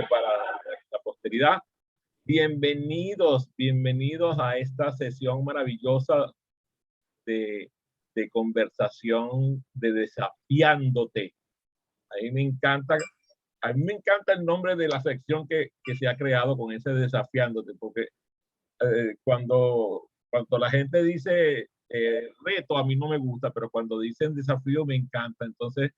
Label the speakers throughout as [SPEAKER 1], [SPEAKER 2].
[SPEAKER 1] para la posteridad. Bienvenidos, bienvenidos a esta sesión maravillosa de conversación, de desafiándote. A mí me encanta el nombre de la sección que se ha creado con ese desafiándote, porque cuando la gente dice reto, a mí no me gusta, pero cuando dicen desafío me encanta. Entonces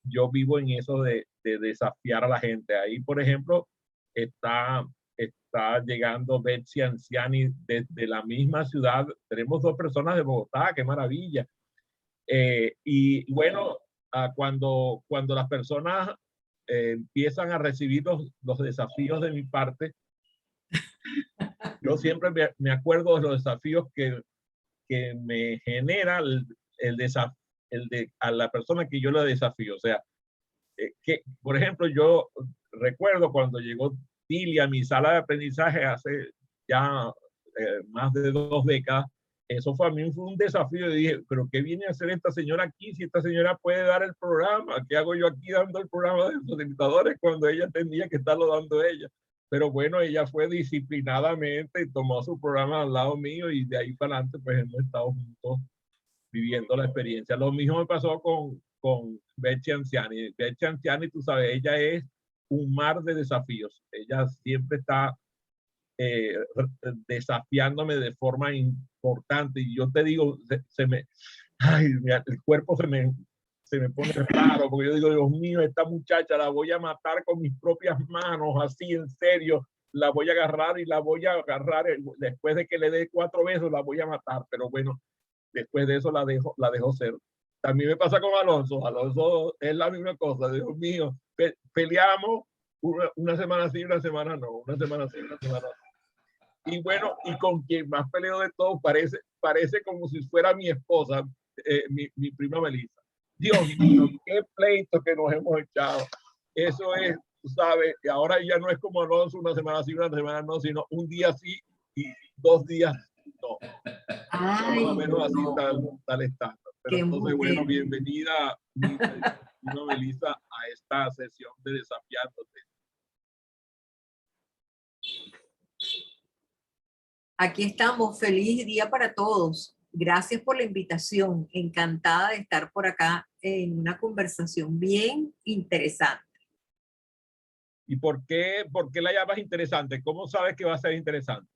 [SPEAKER 1] yo vivo en eso de desafiar a la gente. Ahí, por ejemplo, está llegando Betsy Anciani desde la misma ciudad. Tenemos 2 personas de Bogotá, qué maravilla. Y bueno, cuando las personas empiezan a recibir los desafíos de mi parte, yo siempre me acuerdo de los desafíos que me genera a la persona que yo la desafío. O sea, por ejemplo, yo recuerdo cuando llegó Tilly a mi sala de aprendizaje hace ya más de 2 décadas. Eso a mí fue un desafío. Y dije, pero ¿qué viene a hacer esta señora aquí? Si esta señora puede dar el programa, ¿qué hago yo aquí dando el programa de facilitadores cuando ella tenía que estarlo dando ella? Pero bueno, ella fue disciplinadamente y tomó su programa al lado mío, y de ahí para adelante pues hemos estado juntos viviendo la experiencia. Lo mismo me pasó con Betsy Anciani. Betsy Anciani, tú sabes, ella es un mar de desafíos. Ella siempre está desafiándome de forma importante, y yo te digo, el cuerpo se me pone raro, porque yo digo, Dios mío, esta muchacha la voy a matar con mis propias manos, así en serio, la voy a agarrar después de que le dé 4 besos, la voy a matar. Pero bueno, después de eso la dejo ser. También me pasa con Alonso. Alonso es la misma cosa. Dios mío, peleamos una semana sí, una semana no, una semana sí, una semana no. Y bueno, y con quien más peleo de todos parece como si fuera mi esposa, mi prima Melissa. Dios mío, qué pleito que nos hemos echado. Eso es, tú sabes, que ahora ya no es como Alonso, una semana sí, una semana no, sino un día sí y 2 días no.
[SPEAKER 2] Ay,
[SPEAKER 1] más o menos así tal estándar. Pero entonces, bueno, bienvenida, prima Melissa, a esta sesión de Desafiándote.
[SPEAKER 2] Aquí estamos, feliz día para todos. Gracias por la invitación, encantada de estar por acá en una conversación bien interesante.
[SPEAKER 1] ¿Y por qué la llamas interesante? ¿Cómo sabes que va a ser interesante?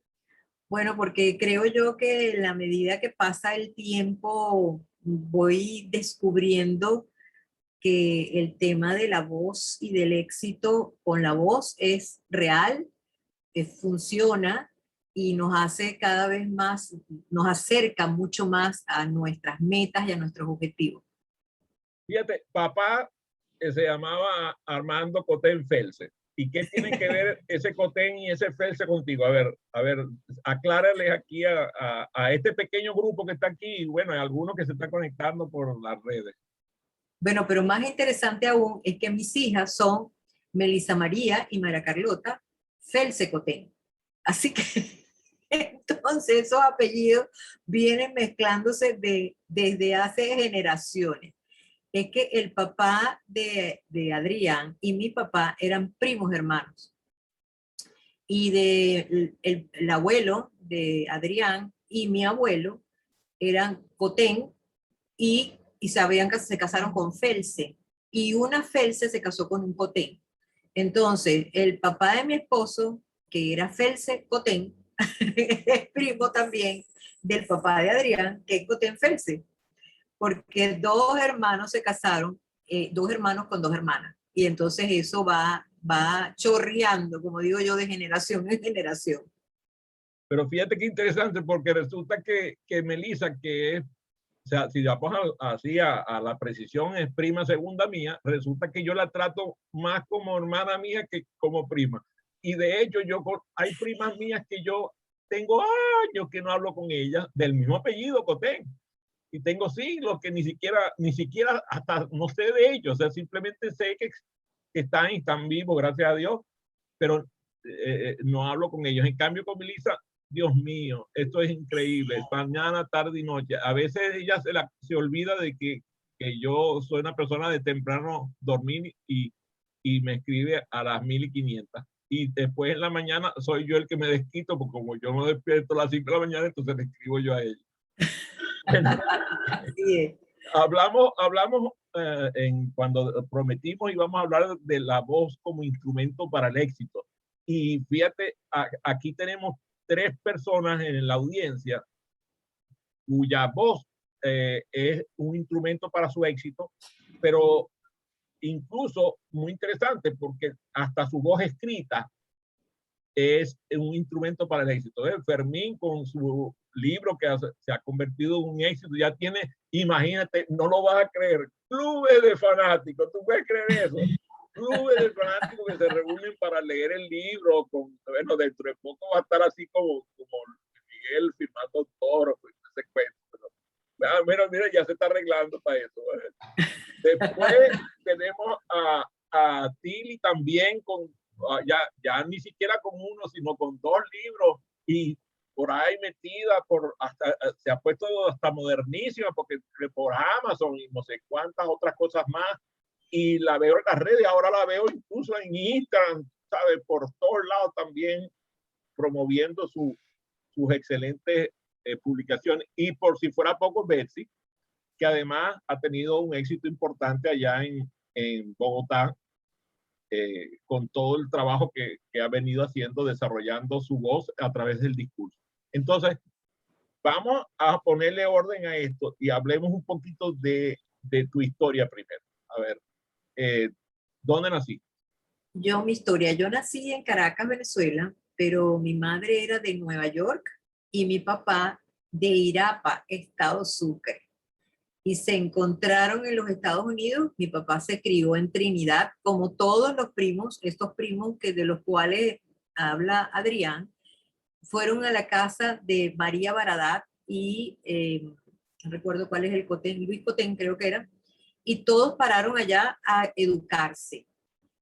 [SPEAKER 2] Bueno, porque creo yo que en la medida que pasa el tiempo voy descubriendo que el tema de la voz y del éxito con la voz es real, funciona y nos hace cada vez más, nos acerca mucho más a nuestras metas y a nuestros objetivos.
[SPEAKER 1] Fíjate, papá se llamaba Armando Cotén Felse. ¿Y qué tiene que ver ese Cotén y ese Felse contigo? A ver, aclárales aquí a este pequeño grupo que está aquí, y bueno, hay algunos que se están conectando por las redes.
[SPEAKER 2] Bueno, pero más interesante aún es que mis hijas son Melissa María y Mara Carlota Felse Cotén. Así que entonces esos apellidos vienen mezclándose desde hace generaciones. Es que el papá de Adrián y mi papá eran primos hermanos. Y el abuelo de Adrián y mi abuelo eran Cotén y sabían que se casaron con Felse. Y una Felse se casó con un Cotén. Entonces, el papá de mi esposo, que era Felse Cotén, es primo también del papá de Adrián, que es Cotén Felse, porque 2 hermanos se casaron, 2 hermanos con 2 hermanas, y entonces eso va chorreando, como digo yo, de generación en generación.
[SPEAKER 1] Pero fíjate qué interesante, porque resulta que Melissa, que es, o sea, si vamos así a la precisión, es prima segunda mía, resulta que yo la trato más como hermana mía que como prima. Y de hecho, hay primas mías que yo tengo años que no hablo con ellas, del mismo apellido, Cotén. Y tengo siglos que ni siquiera hasta no sé de ellos. O sea, simplemente sé que están vivos, gracias a Dios, pero no hablo con ellos. En cambio, con Melissa, Dios mío, esto es increíble. Mañana, tarde y noche. A veces ella se olvida de que yo soy una persona de temprano dormir y y me escribe a las 1500. Y después en la mañana soy yo el que me desquito, porque como yo no despierto a las 5 de la mañana, entonces le escribo yo a ella. Bueno,
[SPEAKER 2] Así es.
[SPEAKER 1] hablamos cuando prometimos íbamos a hablar de la voz como instrumento para el éxito. Y fíjate, aquí tenemos 3 personas en la audiencia cuya voz es un instrumento para su éxito, pero incluso muy interesante porque hasta su voz escrita es un instrumento para el éxito. Fermín con su libro que se ha convertido en un éxito, ya tiene, imagínate, no lo vas a creer, clubes de fanáticos, ¿tú puedes creer eso? Clubes de fanáticos que se reúnen para leer el libro, bueno, dentro de poco va a estar así como Miguel firmando toro, pues, ese cuento. Mira, ya se está arreglando para eso. Después tenemos a Tilly también ya ni siquiera con uno, sino con 2 libros y por ahí metida, se ha puesto hasta modernísima porque por Amazon y no sé cuántas otras cosas más. Y la veo en las redes, ahora la veo incluso en Instagram, ¿sabes? Por todos lados también promoviendo sus excelentes publicaciones. Y por si fuera poco, Betsy, que además ha tenido un éxito importante allá en Bogotá, con todo el trabajo que ha venido haciendo, desarrollando su voz a través del discurso. Entonces, vamos a ponerle orden a esto y hablemos un poquito de tu historia primero. A ver, ¿dónde nací?
[SPEAKER 2] Mi historia, yo nací en Caracas, Venezuela, pero mi madre era de Nueva York y mi papá de Irapa, Estado Sucre. Y se encontraron en los Estados Unidos. Mi papá se crió en Trinidad, como todos los primos, estos primos de los cuales habla Adrián, fueron a la casa de María Baradat y no recuerdo cuál es el Cotén, Luis Cotén creo que era, y todos pararon allá a educarse.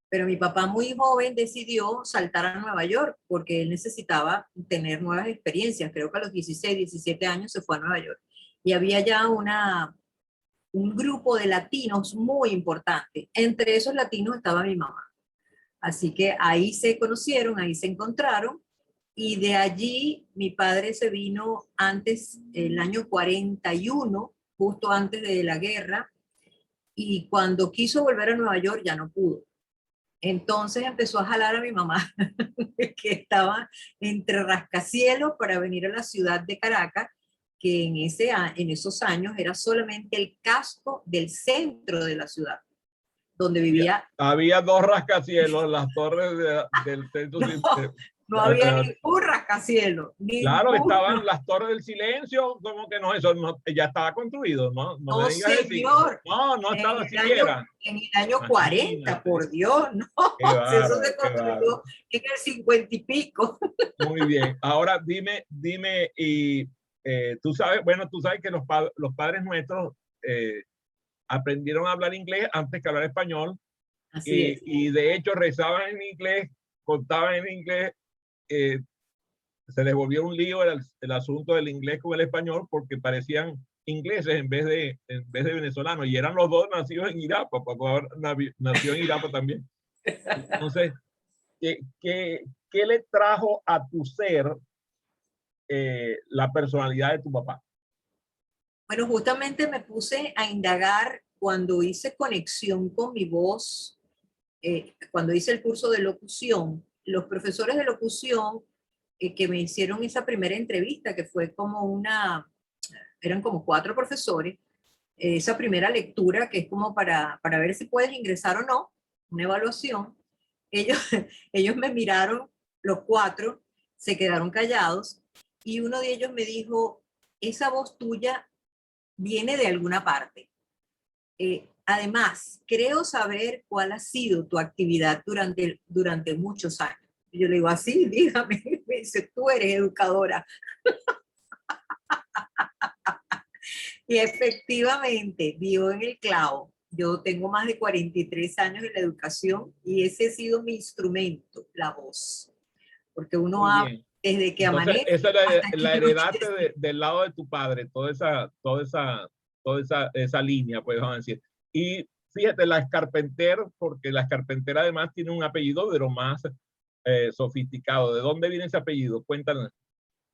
[SPEAKER 2] Pero mi papá muy joven decidió saltar a Nueva York porque él necesitaba tener nuevas experiencias. Creo que a los 16, 17 años se fue a Nueva York. Y había ya un grupo de latinos muy importante. Entre esos latinos estaba mi mamá. Así que ahí se conocieron, ahí se encontraron. Y de allí mi padre se vino antes, el año 41, justo antes de la guerra. Y cuando quiso volver a Nueva York ya no pudo. Entonces empezó a jalar a mi mamá, que estaba entre rascacielos para venir a la ciudad de Caracas, que en esos años era solamente el casco del centro de la ciudad, donde vivía.
[SPEAKER 1] Había 2 rascacielos, las torres del centro.
[SPEAKER 2] No había ningún rascacielos.
[SPEAKER 1] Claro, estaban las torres del silencio, como que no, eso no, ya estaba construido, ¿no?
[SPEAKER 2] No, me digas señor.
[SPEAKER 1] No estaba siquiera.
[SPEAKER 2] En el año 40, por Dios, no. Bárbaro, eso se construyó en el 50 y pico.
[SPEAKER 1] Muy bien. Ahora dime, y tú sabes que los padres nuestros aprendieron a hablar inglés antes que hablar español. Así es. Y de hecho rezaban en inglés, contaban en inglés. Se les volvió un lío el asunto del inglés con el español porque parecían ingleses en vez de venezolanos, y eran los 2 nacidos en Irapa, papá nació en Irapa también. Entonces, ¿qué le trajo a tu ser la personalidad de tu papá?
[SPEAKER 2] Bueno, justamente me puse a indagar cuando hice conexión con mi voz, cuando hice el curso de locución. Los profesores de locución que me hicieron esa primera entrevista, que fue eran como 4 profesores, esa primera lectura, que es como para ver si puedes ingresar o no, una evaluación, ellos me miraron, los 4, se quedaron callados, y uno de ellos me dijo, esa voz tuya viene de alguna parte. Además, creo saber cuál ha sido tu actividad durante muchos años. Y yo le digo, así, dígame. Me dice, tú eres educadora. Y efectivamente, dio en el clavo. Yo tengo más de 43 años en la educación y ese ha sido mi instrumento, la voz. Porque uno habla desde que amanece.
[SPEAKER 1] Esa la heredaste del lado de tu padre, toda esa línea, pues vamos a decir. Y fíjate, la Escarpenter, porque la Escarpenter además tiene un apellido de lo más sofisticado. ¿De dónde viene ese apellido? Cuéntanos.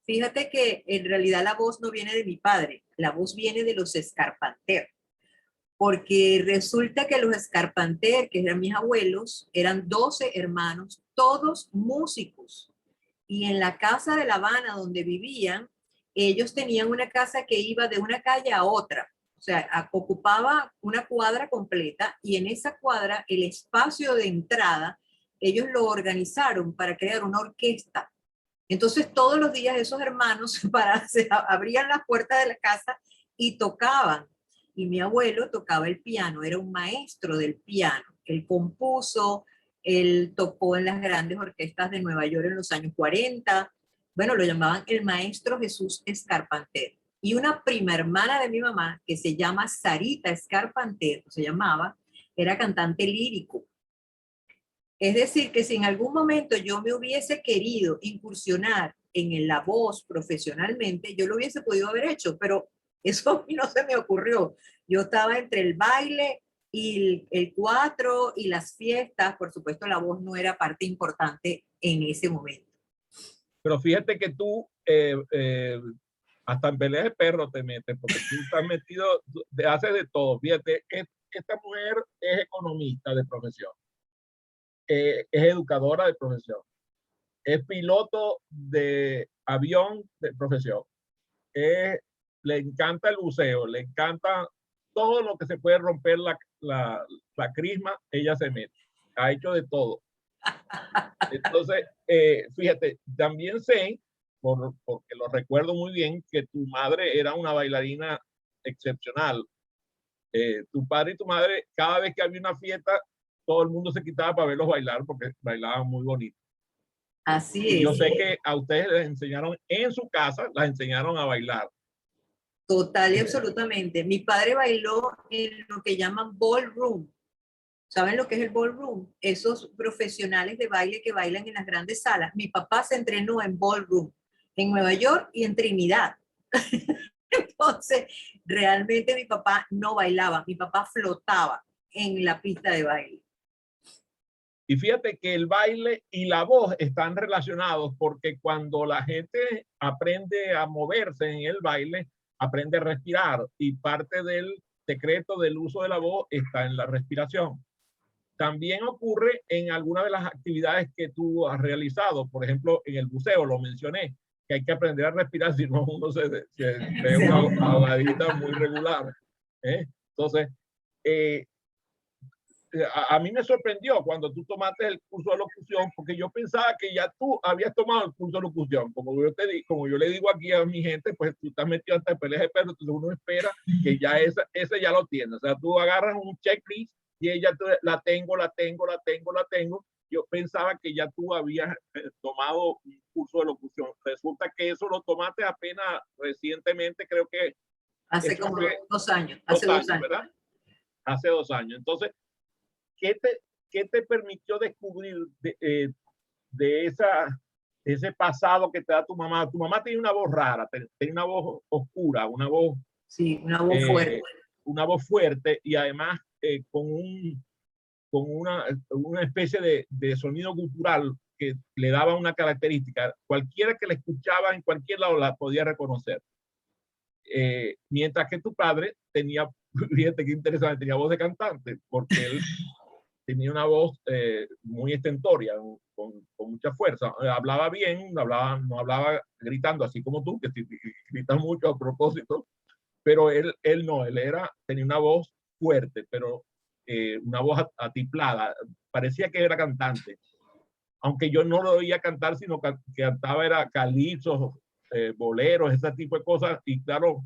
[SPEAKER 2] Fíjate que en realidad la voz no viene de mi padre, la voz viene de los Escarpanter, porque resulta que los Escarpanter, que eran mis abuelos, eran 12 hermanos, todos músicos. Y en la casa de La Habana donde vivían, ellos tenían una casa que iba de una calle a otra. O sea, ocupaba una cuadra completa y en esa cuadra el espacio de entrada, ellos lo organizaron para crear una orquesta. Entonces todos los días esos hermanos abrían las puertas de la casa y tocaban. Y mi abuelo tocaba el piano, era un maestro del piano. Él compuso, él tocó en las grandes orquestas de Nueva York en los años 40. Bueno, lo llamaban el maestro Jesús Escarpanter. Y una prima hermana de mi mamá, que se llama Sarita Escarpanter, se llamaba, era cantante lírico. Es decir, que si en algún momento yo me hubiese querido incursionar en la voz profesionalmente, yo lo hubiese podido haber hecho, pero eso a mí no se me ocurrió. Yo estaba entre el baile y el cuatro y las fiestas. Por supuesto, la voz no era parte importante en ese momento.
[SPEAKER 1] Pero fíjate que tú hasta en peleas de perro te metes, porque tú estás metido, te haces de todo. Fíjate, esta mujer es economista de profesión, es educadora de profesión, es piloto de avión de profesión, le encanta el buceo, le encanta todo lo que se puede romper la crisma, ella se mete, ha hecho de todo. Entonces, fíjate, también sé, porque lo recuerdo muy bien, que tu madre era una bailarina excepcional. Tu padre y tu madre, cada vez que había una fiesta, todo el mundo se quitaba para verlos bailar porque bailaban muy bonito.
[SPEAKER 2] Así
[SPEAKER 1] Y yo
[SPEAKER 2] es.
[SPEAKER 1] sé que a ustedes les enseñaron en su casa, las enseñaron a bailar.
[SPEAKER 2] Total y absolutamente. Mi padre bailó en lo que llaman ballroom. ¿Saben lo que es el ballroom? Esos profesionales de baile que bailan en las grandes salas. Mi papá se entrenó en ballroom en Nueva York y en Trinidad. Entonces, realmente mi papá no bailaba, mi papá flotaba en la pista de baile.
[SPEAKER 1] Y fíjate que el baile y la voz están relacionados porque cuando la gente aprende a moverse en el baile, aprende a respirar y parte del secreto del uso de la voz está en la respiración. También ocurre en algunas de las actividades que tú has realizado, por ejemplo, en el buceo, lo mencioné, que hay que aprender a respirar, si no uno se ve una ahogadita muy regular. Entonces, a mí me sorprendió cuando tú tomaste el curso de locución, porque yo pensaba que ya tú habías tomado el curso de locución. Como yo le digo aquí a mi gente, pues tú estás metido hasta peleas de perro, entonces uno espera que ya ese ya lo tiene. O sea, tú agarras un checklist y ella la tengo. Yo pensaba que ya tú habías tomado un curso de locución. Resulta que eso lo tomaste apenas recientemente, creo que
[SPEAKER 2] hace
[SPEAKER 1] eso
[SPEAKER 2] como
[SPEAKER 1] fue
[SPEAKER 2] 2 años,
[SPEAKER 1] dos
[SPEAKER 2] hace 2
[SPEAKER 1] años,
[SPEAKER 2] años.
[SPEAKER 1] ¿verdad? Hace 2 años. Entonces, ¿qué te permitió descubrir de ese pasado que te da tu mamá? Tu mamá tenía una voz rara, tenía una voz oscura,
[SPEAKER 2] Sí, una voz fuerte.
[SPEAKER 1] una voz fuerte y además con una especie de sonido gutural que le daba una característica. Cualquiera que la escuchaba en cualquier lado la podía reconocer. Mientras que tu padre tenía, fíjate qué interesante, tenía voz de cantante, porque él tenía una voz muy estentoria, con mucha fuerza. Hablaba bien, no hablaba gritando, así como tú, que gritas mucho a propósito, pero él no, tenía una voz fuerte, pero una voz atiplada. Parecía que era cantante, aunque yo no lo oía cantar, sino que cantaba era calipsos, boleros, ese tipo de cosas, y claro,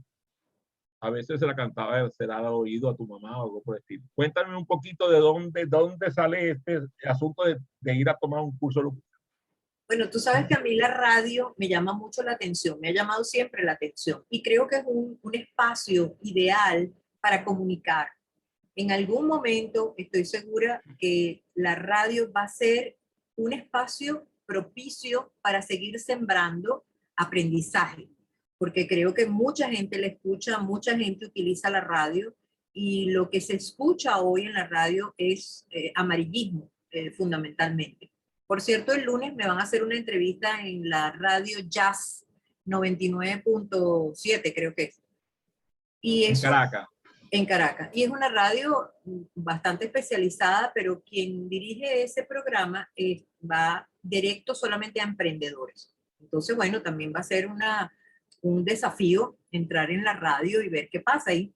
[SPEAKER 1] a veces se la cantaba, se la ha oído a tu mamá o algo por el estilo. Cuéntame un poquito de dónde sale este asunto de ir a tomar un curso de locución.
[SPEAKER 2] Bueno, tú sabes que a mí la radio me llama mucho la atención, me ha llamado siempre la atención y creo que es un espacio ideal para comunicar. En algún momento estoy segura que la radio va a ser un espacio propicio para seguir sembrando aprendizaje, porque creo que mucha gente la escucha, mucha gente utiliza la radio y lo que se escucha hoy en la radio es amarillismo, fundamentalmente. Por cierto, el lunes me van a hacer una entrevista en la radio Jazz 99.7, creo que es. Y
[SPEAKER 1] En
[SPEAKER 2] eso
[SPEAKER 1] Caracas.
[SPEAKER 2] en Caracas. Y es una radio bastante especializada, pero quien dirige ese programa va directo solamente a emprendedores. Entonces, bueno, también va a ser un desafío entrar en la radio y ver qué pasa ahí.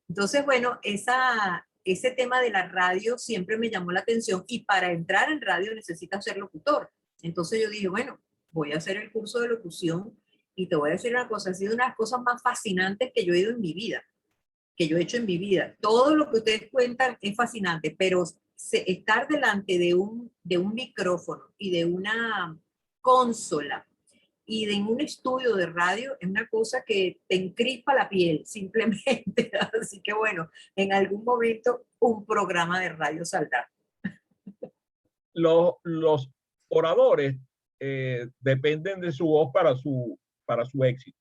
[SPEAKER 2] Entonces, bueno, ese tema de la radio siempre me llamó la atención y para entrar en radio necesitas ser locutor. Entonces yo dije, bueno, voy a hacer el curso de locución y te voy a decir una cosa, ha sido una de las cosas más fascinantes que yo he ido en mi vida, que yo he hecho en mi vida. Todo lo que ustedes cuentan es fascinante, pero estar delante de un micrófono y de una consola y de un estudio de radio es una cosa que te encrispa la piel, simplemente. Así que bueno, en algún momento un programa de radio saldrá.
[SPEAKER 1] Los oradores dependen de su voz para su éxito.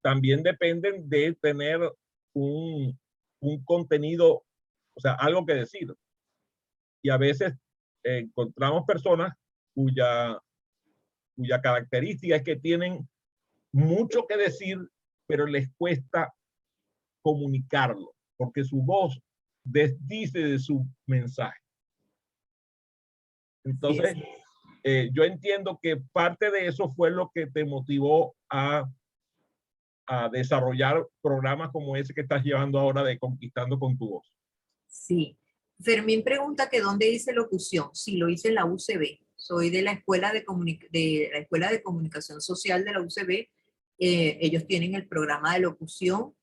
[SPEAKER 1] También dependen de tener un contenido, o sea, algo que decir. Y a veces encontramos personas cuya característica es que tienen mucho que decir, pero les cuesta comunicarlo, porque su voz desdice de su mensaje. Entonces, yo entiendo que parte de eso fue lo que te motivó a desarrollar programas como ese que estás llevando ahora de Conquistando con tu Voz.
[SPEAKER 2] Sí. Fermín pregunta que dónde hice locución. Sí, lo hice en la UCB. Soy de la Escuela de Comunicación Social de la UCB. Ellos tienen el programa de locución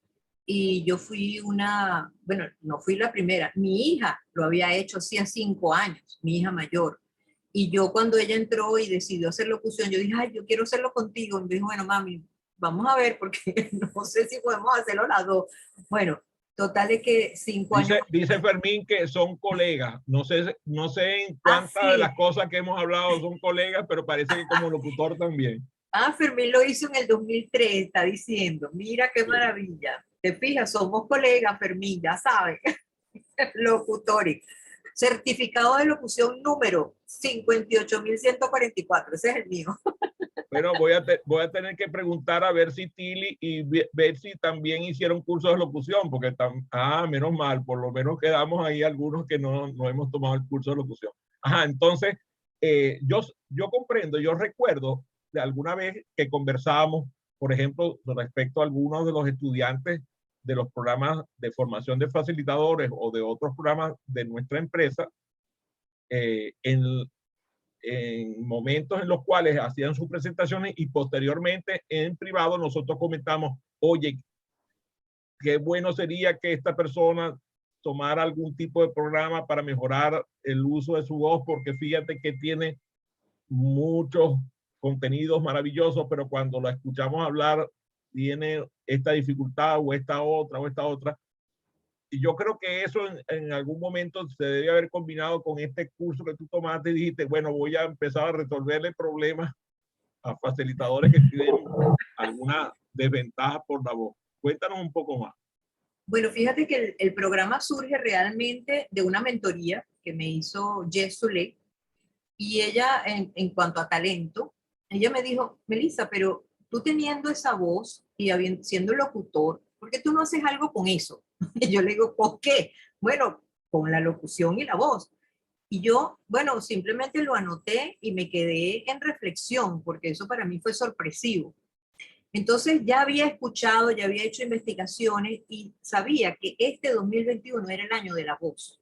[SPEAKER 2] y yo fui bueno, no fui la primera. Mi hija lo había hecho hacía 5 años, mi hija mayor. Y yo cuando ella entró y decidió hacer locución, yo dije, ay, yo quiero hacerlo contigo. Y me dijo, bueno, mami, vamos a ver porque no sé si podemos hacerlo las dos. Bueno, total es que 5 años.
[SPEAKER 1] Dice Fermín que son colegas. No sé en cuántas de las cosas que hemos hablado son colegas, pero parece que como locutor también.
[SPEAKER 2] Fermín lo hizo en el 2003, está diciendo. Mira qué maravilla. Te fijas, somos colegas, Fermín, ya sabes. Locutores. Certificado de locución número 58.144. Ese es el mío.
[SPEAKER 1] Bueno, voy a tener que preguntar a ver si Tili y ver si también hicieron cursos de locución, porque menos mal, por lo menos quedamos ahí algunos que no hemos tomado el curso de locución. Entonces, yo comprendo, yo recuerdo de alguna vez que conversábamos, por ejemplo, respecto a algunos de los estudiantes de los programas de formación de facilitadores o de otros programas de nuestra empresa, en momentos en los cuales hacían sus presentaciones y posteriormente en privado nosotros comentamos, oye, qué bueno sería que esta persona tomara algún tipo de programa para mejorar el uso de su voz, porque fíjate que tiene muchos contenidos maravillosos, pero cuando la escuchamos hablar tiene esta dificultad o esta otra. Y yo creo que eso en algún momento se debe haber combinado con este curso que tú tomaste y dijiste, bueno, voy a empezar a resolverle problemas a facilitadores que tienen alguna desventaja por la voz. Cuéntanos un poco más.
[SPEAKER 2] Bueno, fíjate que el programa surge realmente de una mentoría que me hizo Jess Solé, y ella, en cuanto a talento, ella me dijo, Melissa, pero tú teniendo esa voz y siendo locutor, ¿por qué tú no haces algo con eso? Y yo le digo, ¿por qué? Bueno, con la locución y la voz. Y yo, bueno, simplemente lo anoté y me quedé en reflexión, porque eso para mí fue sorpresivo. Entonces ya había escuchado, ya había hecho investigaciones y sabía que este 2021 era el año de la voz.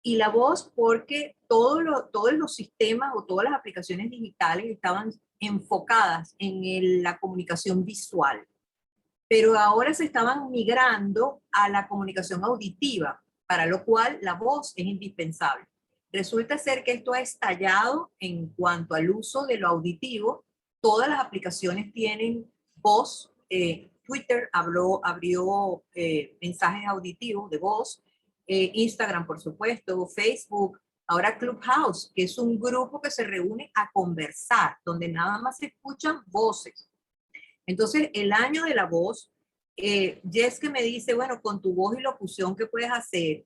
[SPEAKER 2] Y la voz porque todos los sistemas o todas las aplicaciones digitales estaban enfocadas en la comunicación visual, pero ahora se estaban migrando a la comunicación auditiva, para lo cual la voz es indispensable. Resulta ser que esto ha estallado en cuanto al uso de lo auditivo. Todas las aplicaciones tienen voz. Twitter abrió mensajes auditivos de voz. Instagram, por supuesto, Facebook, ahora Clubhouse, que es un grupo que se reúne a conversar, donde nada más se escuchan voces. Entonces, el año de la voz Jess que me dice, bueno, con tu voz y locución, ¿qué puedes hacer?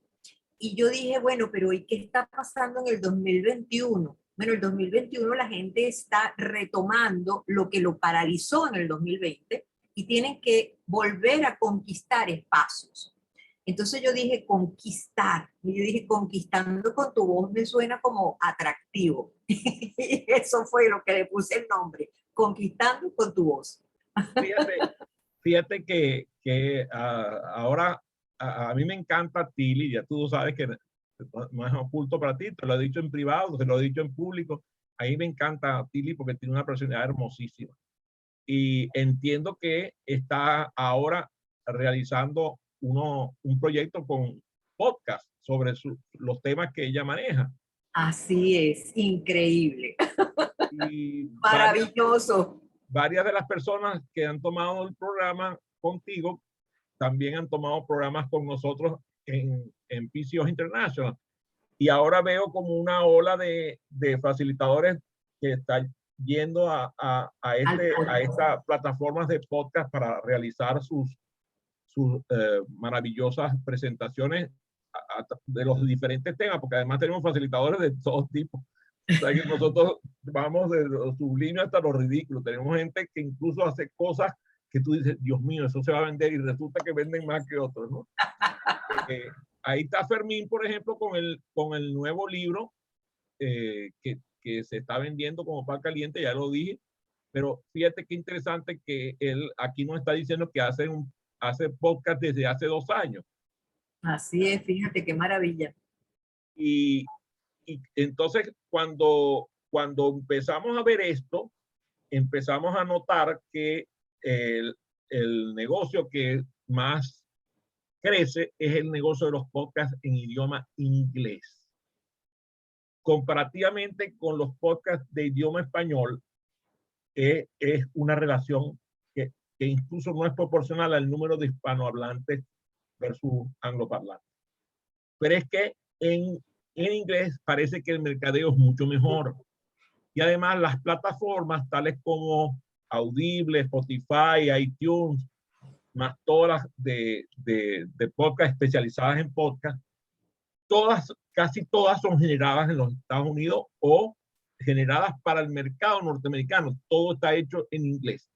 [SPEAKER 2] Y yo dije, bueno, pero ¿y qué está pasando en el 2021? Bueno, el 2021 la gente está retomando lo que lo paralizó en el 2020 y tienen que volver a conquistar espacios. Entonces yo dije, conquistar. Y yo dije, conquistando con tu voz me suena como atractivo. Y eso fue lo que le puse el nombre, conquistando con tu voz.
[SPEAKER 1] Fíjate, fíjate que ahora a mí me encanta Tilly, ya tú sabes que no es oculto para ti, te lo he dicho en privado, te lo he dicho en público. A mí me encanta Tilly porque tiene una personalidad hermosísima. Y entiendo que está ahora realizando un proyecto con podcast sobre los temas que ella maneja.
[SPEAKER 2] Así es, increíble,
[SPEAKER 1] Y
[SPEAKER 2] maravilloso.
[SPEAKER 1] varias de las personas que han tomado el programa contigo también han tomado programas con nosotros en PCOS International. Y ahora veo como una ola de facilitadores que están yendo a estas plataformas de podcast para realizar sus maravillosas presentaciones de los diferentes temas, porque además tenemos facilitadores de todos tipos. O sea que nosotros vamos de lo sublime hasta lo ridículo. Tenemos gente que incluso hace cosas que tú dices, Dios mío, eso se va a vender y resulta que venden más que otros, ¿no? Ahí está Fermín, por ejemplo, con el nuevo libro que se está vendiendo como pan caliente, ya lo dije, pero fíjate qué interesante que él aquí nos está diciendo que hace podcast desde hace 2 años.
[SPEAKER 2] Así es, fíjate qué maravilla.
[SPEAKER 1] Y, y entonces cuando empezamos a ver esto, empezamos a notar que el negocio que más crece es el negocio de los podcasts en idioma inglés. Comparativamente con los podcasts de idioma español, es una relación que incluso no es proporcional al número de hispanohablantes versus angloparlantes. Pero es que en inglés parece que el mercadeo es mucho mejor. Y además las plataformas tales como Audible, Spotify, iTunes, más todas las de podcast especializadas en podcast, casi todas son generadas en los Estados Unidos o generadas para el mercado norteamericano. Todo está hecho en inglés.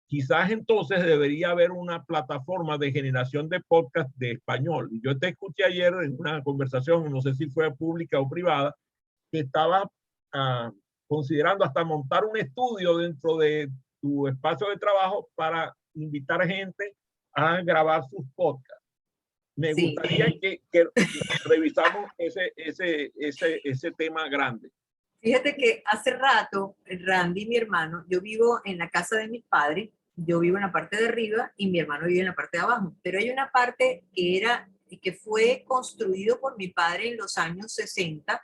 [SPEAKER 1] Quizás entonces debería haber una plataforma de generación de podcast de español. Yo te escuché ayer en una conversación, no sé si fue pública o privada, que estaba considerando hasta montar un estudio dentro de tu espacio de trabajo para invitar gente a grabar sus podcasts. Me gustaría que revisamos ese tema grande.
[SPEAKER 2] Fíjate que hace rato, Randy, mi hermano, yo vivo en la casa de mis padres, yo vivo en la parte de arriba y mi hermano vive en la parte de abajo, pero hay una parte que fue construido por mi padre en los años 60,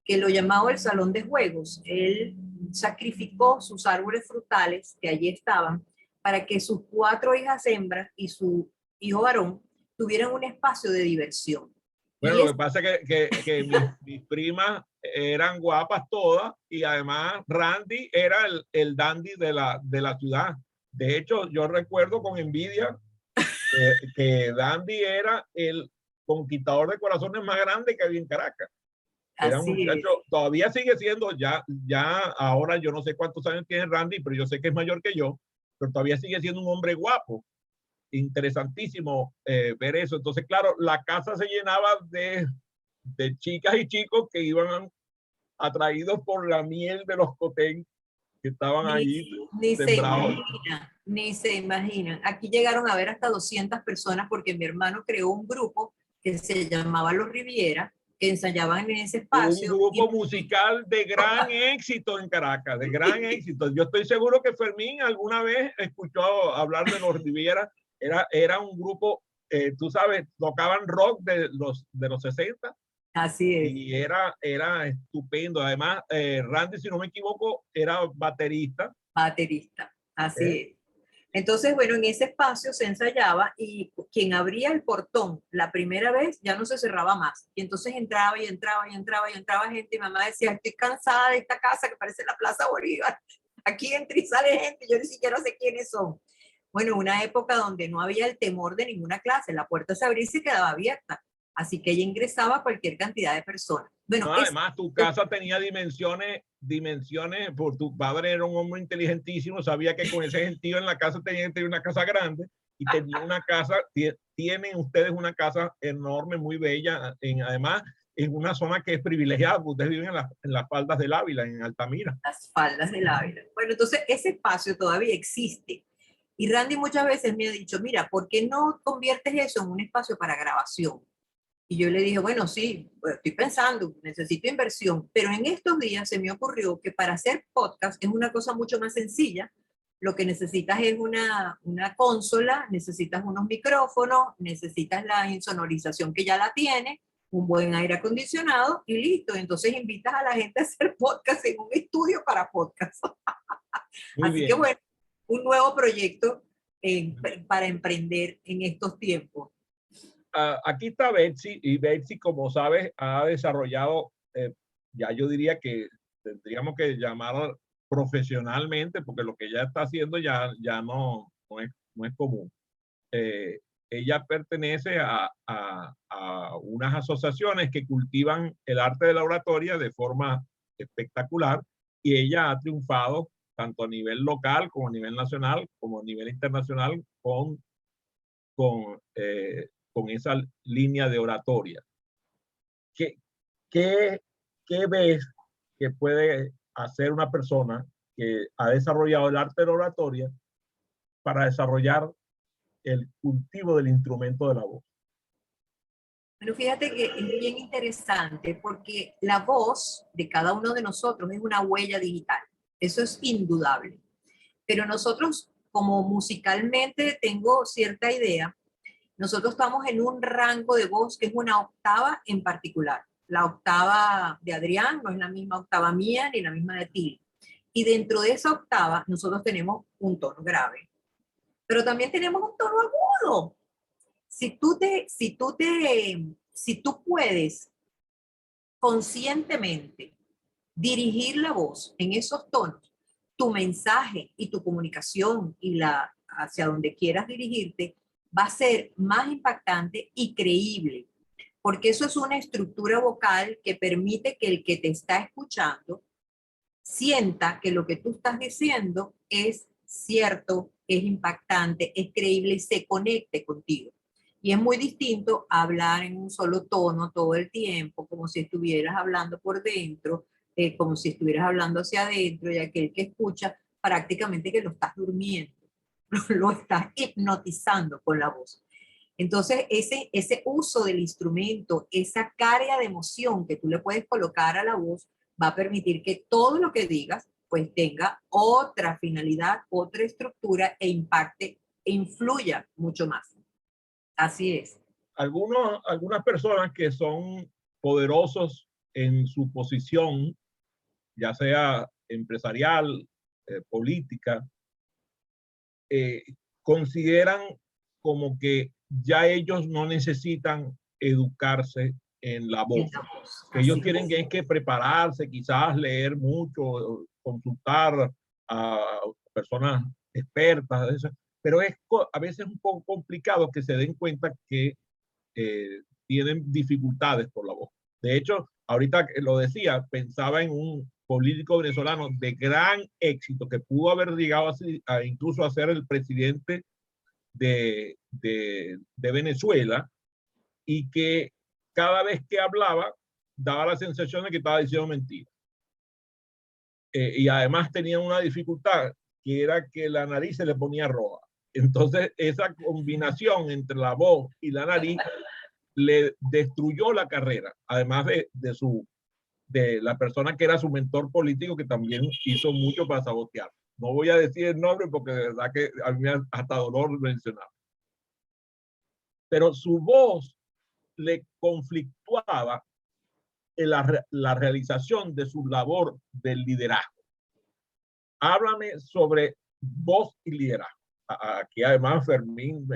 [SPEAKER 2] que lo llamaba el salón de juegos. Él sacrificó sus árboles frutales que allí estaban para que sus 4 hijas hembras y su hijo varón tuvieran un espacio de diversión.
[SPEAKER 1] Bueno, lo que pasa es que mis primas eran guapas todas y además Randy era el dandy de la ciudad. De hecho, yo recuerdo con envidia que Dandy era el conquistador de corazones más grande que había en Caracas. Era un muchacho, todavía sigue siendo, ya ahora yo no sé cuántos años tiene Randy, pero yo sé que es mayor que yo, pero todavía sigue siendo un hombre guapo. Interesantísimo ver eso. Entonces, claro, la casa se llenaba de chicas y chicos que iban atraídos por la miel de los cotén que estaban allí sembrados.
[SPEAKER 2] Ni se imaginan. Aquí llegaron a ver hasta 200 personas porque mi hermano creó un grupo que se llamaba Los Riviera, que ensayaban en ese espacio.
[SPEAKER 1] Un grupo musical de gran éxito en Caracas, de gran éxito. Yo estoy seguro que Fermín alguna vez escuchó hablar de Los Riviera. Era un grupo, tú sabes, tocaban rock de los 60.
[SPEAKER 2] Así es.
[SPEAKER 1] Y era estupendo. Además, Randy, si no me equivoco, era baterista.
[SPEAKER 2] Baterista, así es. Entonces, bueno, en ese espacio se ensayaba y quien abría el portón la primera vez ya no se cerraba más. Y entonces entraba y entraba y entraba y entraba gente y mamá decía, estoy cansada de esta casa que parece la Plaza Bolívar. Aquí entra y sale gente, yo ni siquiera sé quiénes son. Bueno, una época donde no había el temor de ninguna clase, la puerta se abría y se quedaba abierta. Así que ella ingresaba a cualquier cantidad de personas. Bueno,
[SPEAKER 1] No, además, tu casa tenía dimensiones, por tu padre era un hombre inteligentísimo, sabía que con ese gentío en la casa tenía que tener una casa grande y tenía una casa, tienen ustedes una casa enorme, muy bella, además en una zona que es privilegiada, porque ustedes viven en las faldas del Ávila, en Altamira.
[SPEAKER 2] las faldas del Ávila. Bueno, entonces ese espacio todavía existe. Y Randy muchas veces me ha dicho, mira, ¿por qué no conviertes eso en un espacio para grabación? Y yo le dije, bueno, sí, pues estoy pensando, necesito inversión, pero en estos días se me ocurrió que para hacer podcast es una cosa mucho más sencilla. Lo que necesitas es una consola, necesitas unos micrófonos, necesitas la insonorización que ya la tiene, un buen aire acondicionado y listo. Entonces invitas a la gente a hacer podcast en un estudio para podcast.
[SPEAKER 1] Muy
[SPEAKER 2] Así que
[SPEAKER 1] bien.
[SPEAKER 2] bueno, un nuevo proyecto para emprender en estos tiempos.
[SPEAKER 1] Aquí está Betsy, y Betsy, como sabes, ha desarrollado, ya yo diría que tendríamos que llamar profesionalmente, porque lo que ella está haciendo ya no es común. Ella pertenece a unas asociaciones que cultivan el arte de la oratoria de forma espectacular, y ella ha triunfado tanto a nivel local como a nivel nacional, como a nivel internacional con esa línea de oratoria. ¿Qué, qué, qué ves que puede hacer una persona que ha desarrollado el arte de la oratoria para desarrollar el cultivo del instrumento de la voz?
[SPEAKER 2] Pero fíjate que es bien interesante porque la voz de cada uno de nosotros es una huella digital. Eso es indudable. Pero nosotros, como musicalmente tengo cierta idea, nosotros estamos en un rango de voz que es una octava en particular. La octava de Adrián no es la misma octava mía ni la misma de ti. Y dentro de esa octava nosotros tenemos un tono grave, pero también tenemos un tono agudo. Si tú puedes conscientemente dirigir la voz en esos tonos, tu mensaje y tu comunicación hacia donde quieras dirigirte va a ser más impactante y creíble, porque eso es una estructura vocal que permite que el que te está escuchando sienta que lo que tú estás diciendo es cierto, es impactante, es creíble y se conecte contigo. Y es muy distinto a hablar en un solo tono todo el tiempo, como si estuvieras hablando por dentro, como si estuvieras hablando hacia adentro, y aquel que escucha prácticamente que lo estás durmiendo, lo estás hipnotizando con la voz. Entonces, ese uso del instrumento, esa carga de emoción que tú le puedes colocar a la voz, va a permitir que todo lo que digas pues tenga otra finalidad, otra estructura e impacte e influya mucho más. Así es.
[SPEAKER 1] Algunas personas que son poderosos en su posición, ya sea empresarial, política, eh, consideran como que ya ellos no necesitan educarse en la voz. Que ellos tienen que prepararse, quizás leer mucho, consultar a personas expertas, pero es a veces un poco complicado que se den cuenta que tienen dificultades por la voz. De hecho, ahorita lo decía, pensaba en un político venezolano de gran éxito que pudo haber llegado incluso a ser el presidente de Venezuela, y que cada vez que hablaba daba la sensación de que estaba diciendo mentiras. Y además tenía una dificultad, que era que la nariz se le ponía roja. Entonces, esa combinación entre la voz y la nariz le destruyó la carrera, además de la persona que era su mentor político, que también hizo mucho para sabotear. No voy a decir el nombre porque de verdad que a mí me da hasta dolor mencionar. Pero su voz le conflictuaba en la realización de su labor del liderazgo. Háblame sobre voz y liderazgo. Aquí además Fermín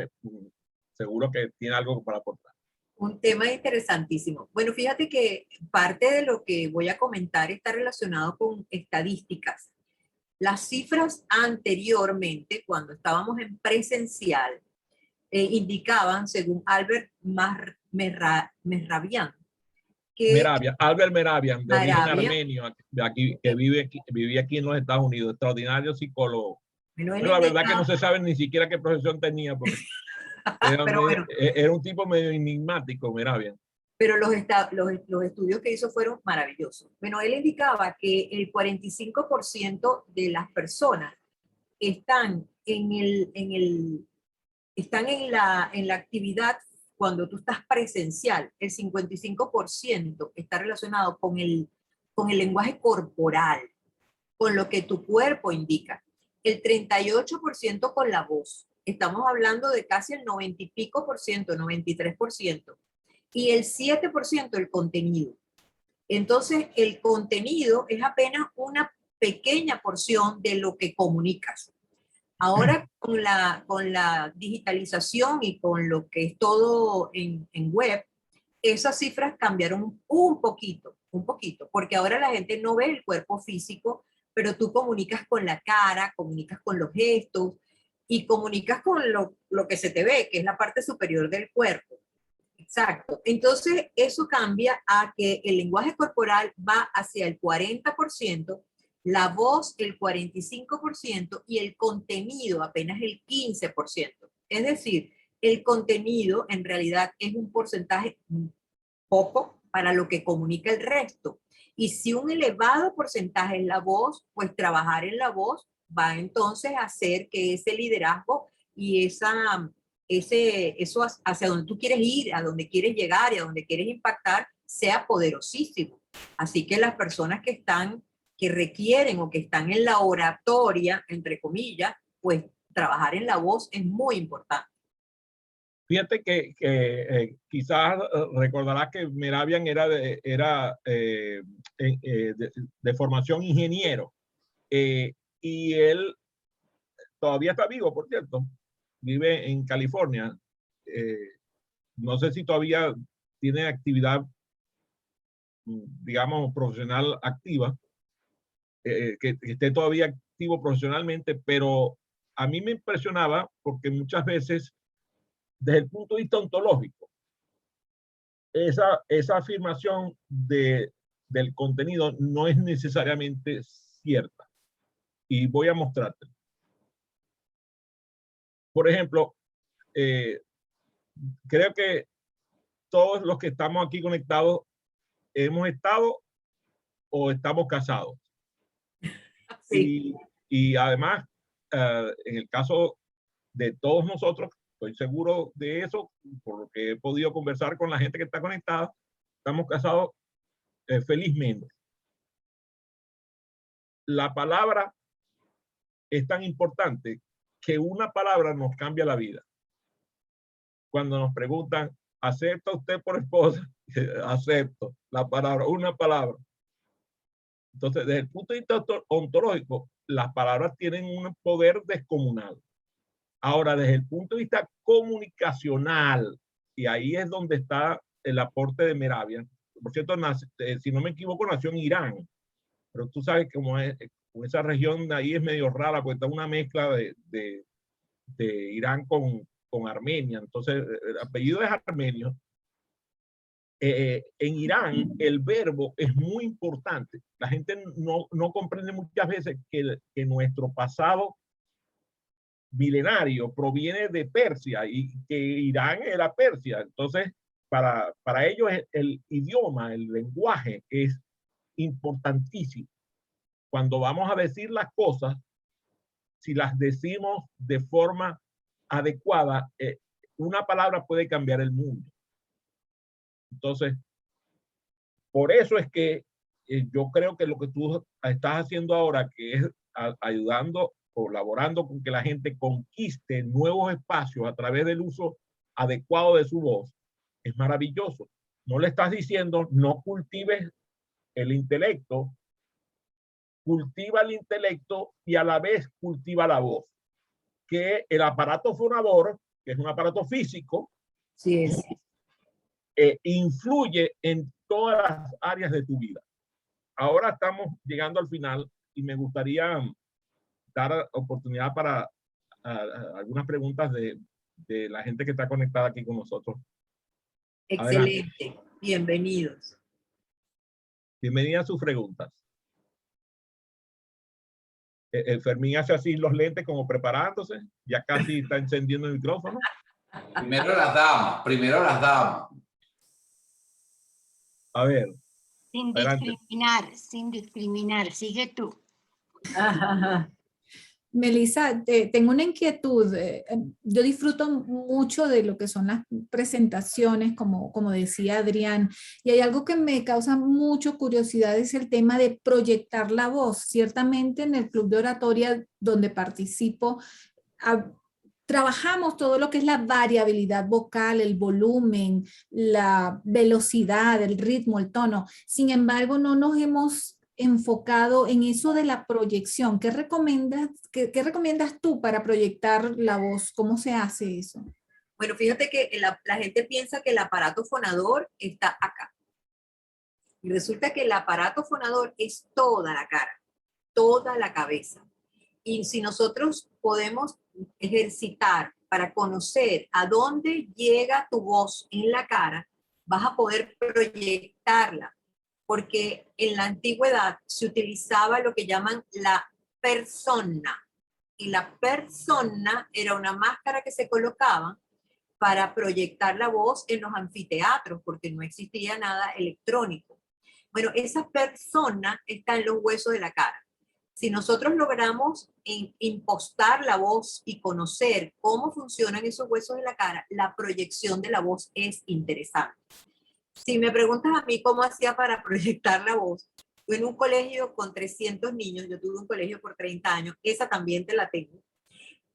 [SPEAKER 1] seguro que tiene algo para aportar.
[SPEAKER 2] Un tema interesantísimo. Bueno, fíjate que parte de lo que voy a comentar está relacionado con estadísticas. Las cifras anteriormente, cuando estábamos en presencial, indicaban, según Albert Mehrabian, que
[SPEAKER 1] Albert Mehrabian, de origen
[SPEAKER 2] Mehrabian,
[SPEAKER 1] armenio, de aquí, que vivía aquí en los Estados Unidos, extraordinario psicólogo.
[SPEAKER 2] bueno, él
[SPEAKER 1] Pero la verdad que
[SPEAKER 2] indicaba,
[SPEAKER 1] no se sabe ni siquiera qué profesión tenía, porque era,
[SPEAKER 2] pero bueno,
[SPEAKER 1] era un tipo medio enigmático, Mehrabian.
[SPEAKER 2] pero los estudios que hizo fueron maravillosos. Bueno, él indicaba que el 45% de las personas están están en la actividad cuando tú estás presencial. El 55% está relacionado con el lenguaje corporal, con lo que tu cuerpo indica. El 38% con la voz. Estamos hablando de casi el 90 y pico por ciento, 93%. Y el 7% el contenido. Entonces, el contenido es apenas una pequeña porción de lo que comunicas. Ahora con la digitalización y con lo que es todo en web, esas cifras cambiaron un poquito, porque ahora la gente no ve el cuerpo físico, pero tú comunicas con la cara, comunicas con los gestos y comunicas con lo que se te ve, que es la parte superior del cuerpo. Exacto. Entonces, eso cambia a que el lenguaje corporal va hacia el 40%, la voz el 45% y el contenido apenas el 15%. Es decir, el contenido en realidad es un porcentaje poco para lo que comunica el resto. Y si un elevado porcentaje es la voz, pues trabajar en la voz va entonces a hacer que ese liderazgo y eso hacia donde tú quieres ir, a donde quieres llegar y a donde quieres impactar, sea poderosísimo. Así que las personas que requieren o que están en la oratoria, entre comillas, pues trabajar en la voz es muy importante.
[SPEAKER 1] Fíjate que quizás recordarás que Mehrabian era de formación ingeniero, y él todavía está vivo, por cierto, vive en California. No sé si todavía tiene actividad, digamos, profesional activa, que esté todavía activo profesionalmente, pero a mí me impresionaba porque muchas veces, desde el punto de vista ontológico, esa afirmación del contenido no es necesariamente cierta. Y voy a mostrarte. Por ejemplo, creo que todos los que estamos aquí conectados hemos estado o estamos casados.
[SPEAKER 2] Sí.
[SPEAKER 1] Y además, en el caso de todos nosotros, estoy seguro de eso, por lo que he podido conversar con la gente que está conectada, estamos casados felizmente. La palabra es tan importante que una palabra nos cambia la vida. Cuando nos preguntan, ¿acepta usted por esposa? Acepto. La palabra, una palabra. Entonces, desde el punto de vista ontológico, las palabras tienen un poder descomunal. Ahora, desde el punto de vista comunicacional, y ahí es donde está el aporte de Mehrabian. Por cierto, si no me equivoco, nació en Irán, pero tú sabes que como esa región de ahí es medio rara, porque está una mezcla de Irán con Armenia. Entonces, el apellido es armenio. En Irán el verbo es muy importante. La gente no comprende muchas veces que nuestro pasado milenario proviene de Persia y que Irán era Persia. Entonces, para ellos el idioma, el lenguaje es importantísimo. Cuando vamos a decir las cosas, si las decimos de forma adecuada, una palabra puede cambiar el mundo. Entonces, por eso es que yo creo que lo que tú estás haciendo ahora, que es ayudando, colaborando con que la gente conquiste nuevos espacios a través del uso adecuado de su voz, es maravilloso. No le estás diciendo, no cultives el intelecto, cultiva el intelecto y a la vez cultiva la voz. Que el aparato fonador, que es un aparato físico,
[SPEAKER 2] Sí es.
[SPEAKER 1] influye en todas las áreas de tu vida. Ahora estamos llegando al final y me gustaría dar oportunidad para algunas preguntas de la gente que está conectada aquí con nosotros.
[SPEAKER 2] Excelente.
[SPEAKER 1] Adelante.
[SPEAKER 2] Bienvenidos.
[SPEAKER 1] Bienvenida a sus preguntas. Fermín hace así los lentes como preparándose. Ya casi está encendiendo el micrófono.
[SPEAKER 3] Primero las damas, primero las damas.
[SPEAKER 1] A ver.
[SPEAKER 4] Sin
[SPEAKER 1] adelante.
[SPEAKER 4] discriminar, sin discriminar. Sigue tú.
[SPEAKER 5] Melissa, tengo una inquietud. Yo disfruto mucho de lo que son las presentaciones, como decía Adrián, y hay algo que me causa mucho curiosidad, es el tema de proyectar la voz. Ciertamente en el club de oratoria donde participo, trabajamos todo lo que es la variabilidad vocal, el volumen, la velocidad, el ritmo, el tono. Sin embargo, no nos hemos enfocado en eso de la proyección. ¿Qué recomiendas tú para proyectar la voz? ¿Cómo se hace eso?
[SPEAKER 2] Bueno, fíjate que la gente piensa que el aparato fonador está acá. Y resulta que el aparato fonador es toda la cara, toda la cabeza. Y si nosotros podemos ejercitar para conocer a dónde llega tu voz en la cara, vas a poder proyectarla. Porque en la antigüedad se utilizaba lo que llaman la persona. Y la persona era una máscara que se colocaba para proyectar la voz en los anfiteatros, porque no existía nada electrónico. Bueno, esa persona está en los huesos de la cara. Si nosotros logramos impostar la voz y conocer cómo funcionan esos huesos de la cara, la proyección de la voz es interesante. Si me preguntas a mí cómo hacía para proyectar la voz, yo en un colegio con 300 niños, yo tuve un colegio por 30 años, esa también te la tengo.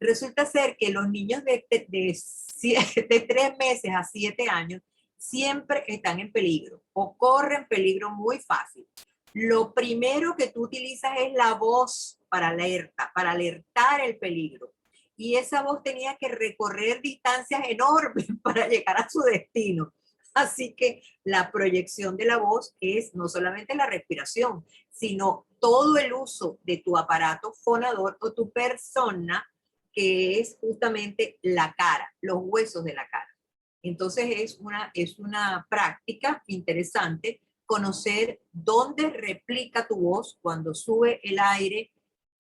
[SPEAKER 2] Resulta ser que los niños de 3 meses a 7 años siempre están en peligro o corren peligro muy fácil. Lo primero que tú utilizas es la voz para alertar el peligro. Y esa voz tenía que recorrer distancias enormes para llegar a su destino. Así que la proyección de la voz es no solamente la respiración, sino todo el uso de tu aparato fonador o tu persona, que es justamente la cara, los huesos de la cara. Entonces es una práctica interesante conocer dónde replica tu voz cuando sube el aire,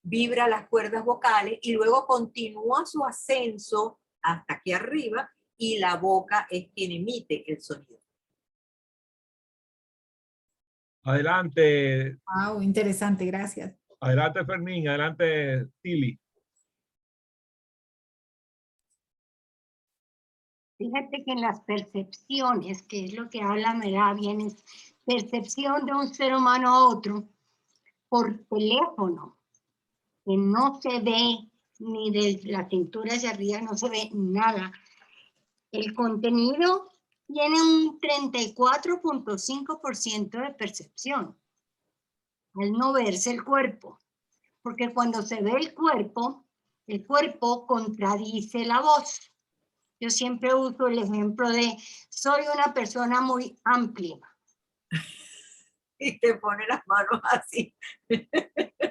[SPEAKER 2] vibra las cuerdas vocales y luego continúa su ascenso hasta aquí arriba, y la boca es quien emite el sonido.
[SPEAKER 1] Adelante.
[SPEAKER 5] Wow, interesante, gracias.
[SPEAKER 1] Adelante, Fermín. Adelante, Tili.
[SPEAKER 4] Fíjate que en las percepciones, que es lo que habla Mera bien, es percepción de un ser humano a otro por teléfono, que no se ve ni de la cintura hacia arriba, no se ve nada. El contenido tiene un 34.5% de percepción, al no verse el cuerpo, porque cuando se ve el cuerpo contradice la voz. Yo siempre uso el ejemplo de soy una persona muy amplia.
[SPEAKER 2] Y te pone las manos así.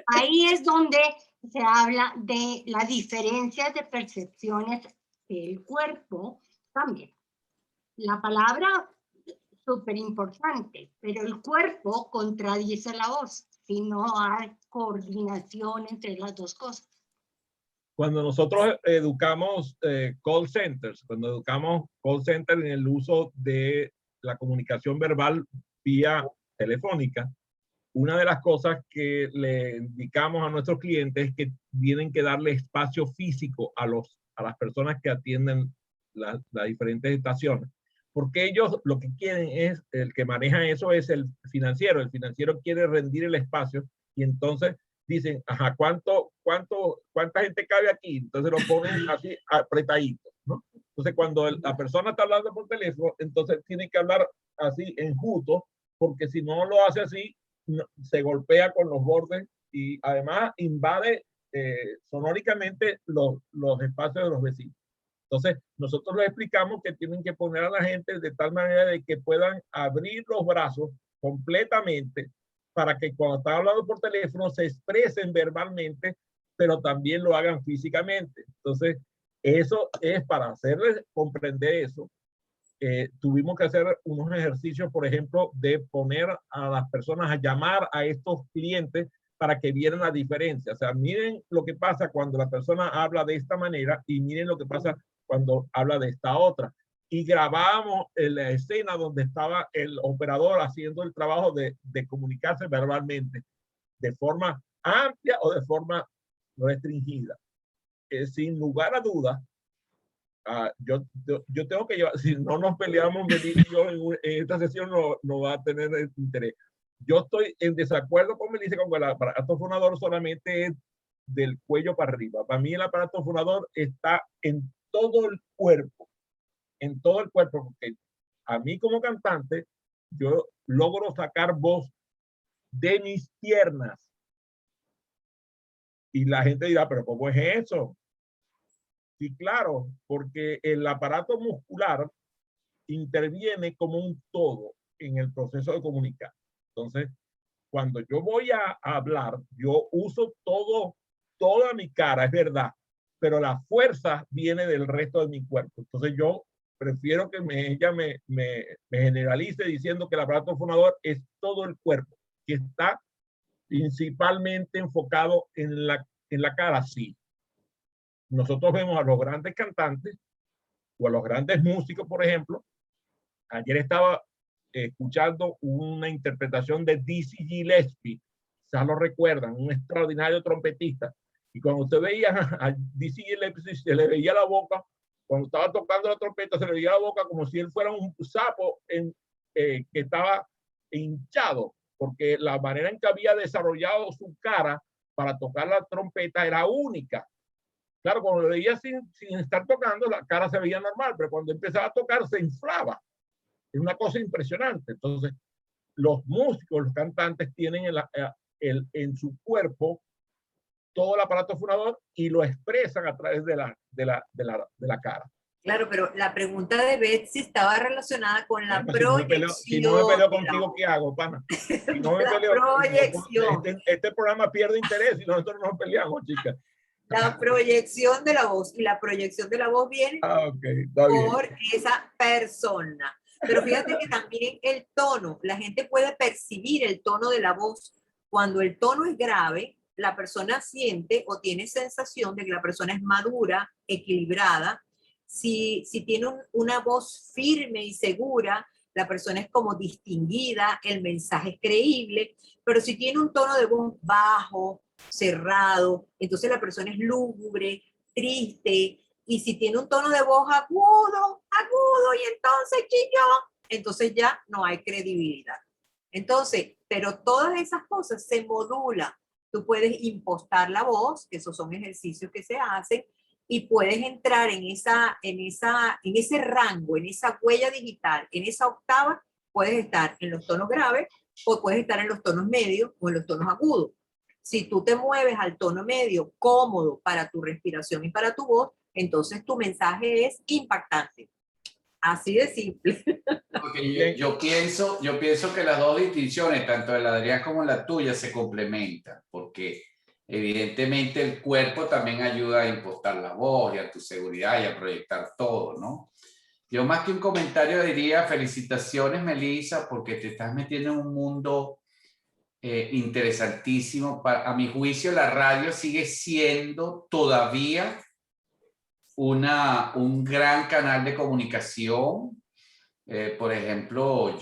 [SPEAKER 4] Ahí es donde se habla de las diferencias de percepciones del cuerpo también. La palabra súper importante, pero el cuerpo contradice la voz si no hay coordinación entre las dos cosas.
[SPEAKER 1] Cuando nosotros educamos call centers en el uso de la comunicación verbal vía telefónica, una de las cosas que le indicamos a nuestros clientes es que tienen que darle espacio físico a las personas que atienden las diferentes estaciones. Porque ellos lo que quieren es, el que maneja eso es el financiero. El financiero quiere rendir el espacio y entonces dicen, ajá, ¿cuánta gente cabe aquí? Entonces lo ponen así apretadito, ¿no? Entonces cuando la persona está hablando por teléfono, entonces tiene que hablar así enjuto, porque si no lo hace así, se golpea con los bordes y además invade sonóricamente los espacios de los vecinos. Entonces, nosotros les explicamos que tienen que poner a la gente de tal manera de que puedan abrir los brazos completamente para que cuando están hablando por teléfono se expresen verbalmente pero también lo hagan físicamente. Entonces, eso es para hacerles comprender eso. Tuvimos que hacer unos ejercicios, por ejemplo, de poner a las personas a llamar a estos clientes para que vieran la diferencia. O sea, miren lo que pasa cuando la persona habla de esta manera y miren lo que pasa cuando habla de esta otra. Y grabamos la escena donde estaba el operador haciendo el trabajo de comunicarse verbalmente, de forma amplia o de forma restringida. Sin lugar a dudas, yo tengo que llevar, si no nos peleamos, Melissa y yo en esta sesión no va a tener interés. Yo estoy en desacuerdo con Melissa con que el aparato fonador solamente es del cuello para arriba. Para mí el aparato fonador está en todo el cuerpo, porque a mí como cantante, yo logro sacar voz de mis piernas. Y la gente dirá, pero ¿cómo es eso? Sí, claro, porque el aparato muscular interviene como un todo en el proceso de comunicar. Entonces, cuando yo voy a hablar, yo uso toda mi cara, es verdad, pero la fuerza viene del resto de mi cuerpo. Entonces, yo prefiero que ella me generalice diciendo que el aparato fonador es todo el cuerpo, que está principalmente enfocado en la cara, sí. Nosotros vemos a los grandes cantantes o a los grandes músicos, por ejemplo. Ayer estaba escuchando una interpretación de Dizzy Gillespie, ya lo recuerdan, un extraordinario trompetista. Y cuando usted veía a Dizzy Gillespie, se le veía la boca, cuando estaba tocando la trompeta, se le veía la boca como si él fuera un sapo que estaba hinchado, porque la manera en que había desarrollado su cara para tocar la trompeta era única. Claro, cuando lo veía sin estar tocando, la cara se veía normal, pero cuando empezaba a tocar se inflaba. Es una cosa impresionante. Entonces, los músicos, los cantantes tienen en su cuerpo todo el aparato fonador y lo expresan a través de la cara.
[SPEAKER 2] Claro, pero la pregunta de Betsy estaba relacionada con la proyección.
[SPEAKER 1] Si no me peleo contigo, ¿qué hago, pana? Si no me peleo,
[SPEAKER 2] proyección.
[SPEAKER 1] Este programa pierde interés y nosotros nos peleamos, chicas.
[SPEAKER 2] La proyección de la voz. Y la proyección de la voz viene por esa persona. Pero fíjate que también el tono, la gente puede percibir el tono de la voz. Cuando el tono es grave, la persona siente o tiene sensación de que la persona es madura, equilibrada. Si tiene una voz firme y segura, la persona es como distinguida, el mensaje es creíble. Pero si tiene un tono de voz bajo, cerrado, entonces la persona es lúgubre, triste. Y si tiene un tono de voz agudo, y entonces chillón, entonces ya no hay credibilidad. Entonces, pero todas esas cosas se modulan. Tú puedes impostar la voz, que esos son ejercicios que se hacen, y puedes entrar en ese rango, en esa huella digital, en esa octava, puedes estar en los tonos graves, o puedes estar en los tonos medios o en los tonos agudos. Si tú te mueves al tono medio, cómodo para tu respiración y para tu voz, entonces tu mensaje es impactante. Así de simple.
[SPEAKER 3] Porque yo pienso que las dos distinciones, tanto de la Adrián como la tuya, se complementan, porque evidentemente el cuerpo también ayuda a impostar la voz y a tu seguridad y a proyectar todo, ¿no? Yo más que un comentario diría felicitaciones, Melissa, porque te estás metiendo en un mundo interesantísimo. A mi juicio, la radio sigue siendo todavía un gran canal de comunicación. Por ejemplo,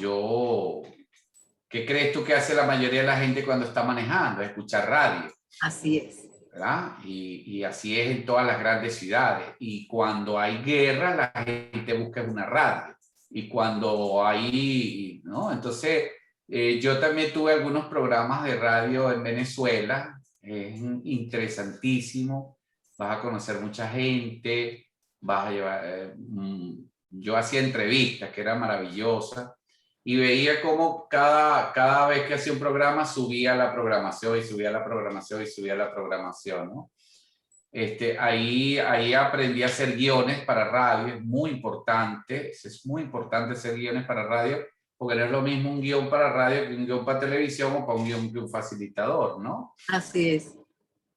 [SPEAKER 3] ¿qué crees tú que hace la mayoría de la gente cuando está manejando? Escuchar radio.
[SPEAKER 2] Así es.
[SPEAKER 3] ¿Verdad? Y así es en todas las grandes ciudades. Y cuando hay guerra, la gente busca una radio. Y cuando hay, ¿no? Entonces, yo también tuve algunos programas de radio en Venezuela. Es interesantísimo. Vas a conocer mucha gente. Vas a llevar... yo hacía entrevistas, que era maravillosa. Y veía cómo cada vez que hacía un programa subía la programación y subía la programación y subía la programación, ¿no? Ahí aprendí a hacer guiones para radio, es muy importante hacer guiones para radio, porque no es lo mismo un guión para radio que un guión para televisión o para un guión que un facilitador, ¿no?
[SPEAKER 2] Así es.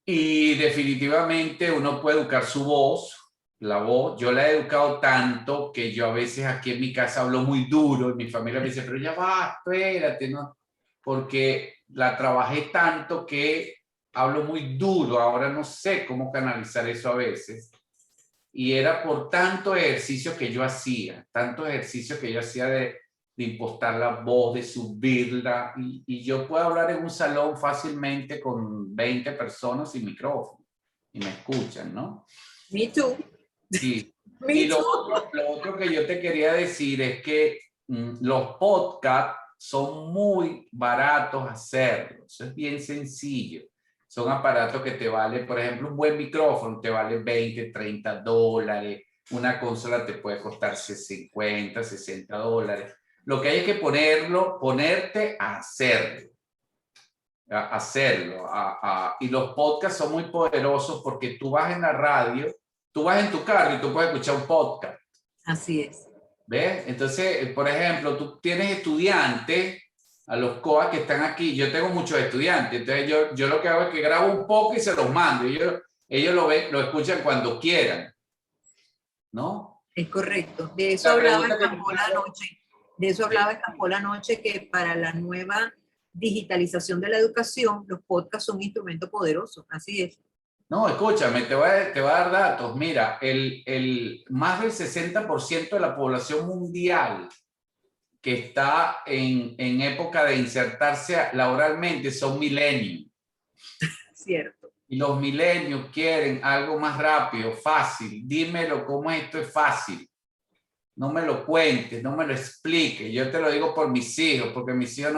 [SPEAKER 3] Y definitivamente uno puede educar su voz, la voz. Yo la he educado tanto que yo a veces aquí en mi casa hablo muy duro y mi familia me dice, pero ya va, espérate, ¿no? Porque la trabajé tanto que hablo muy duro. Ahora no sé cómo canalizar eso a veces. Y era por tanto ejercicio que yo hacía, de impostar la voz, de subirla, y yo puedo hablar en un salón fácilmente con 20 personas sin micrófono, y me escuchan, ¿no?
[SPEAKER 2] Me too.
[SPEAKER 3] Sí.
[SPEAKER 2] Me
[SPEAKER 3] Y
[SPEAKER 2] too.
[SPEAKER 3] lo otro que yo te quería decir es que los podcasts son muy baratos hacerlos, eso es bien sencillo. Son aparatos que te valen, por ejemplo, un buen micrófono te vale 20, 30 dólares, una consola te puede costar 50, 60 dólares. Lo que hay es que ponerte a hacerlo. Y los podcasts son muy poderosos porque tú vas en la radio, tú vas en tu carro y tú puedes escuchar un podcast.
[SPEAKER 2] Así es.
[SPEAKER 3] ¿Ves? Entonces, por ejemplo, tú tienes estudiantes, a los COA que están aquí, yo tengo muchos estudiantes, entonces yo lo que hago es que grabo un poco y se los mando, ellos lo escuchan cuando quieran, ¿no?
[SPEAKER 2] Es correcto. De eso hablaba Escampola anoche. De eso hablaba Escampola anoche, que para la nueva digitalización de la educación, los podcasts son un instrumento poderoso. Así es.
[SPEAKER 3] No, escúchame, te voy a dar datos. Mira, más del 60% de la población mundial que está en época de insertarse laboralmente son millennials.
[SPEAKER 2] Cierto.
[SPEAKER 3] Y los millennials quieren algo más rápido, fácil. Dímelo cómo esto es fácil. No me lo cuentes, no me lo expliques. Yo te lo digo por mis hijos, porque mis hijos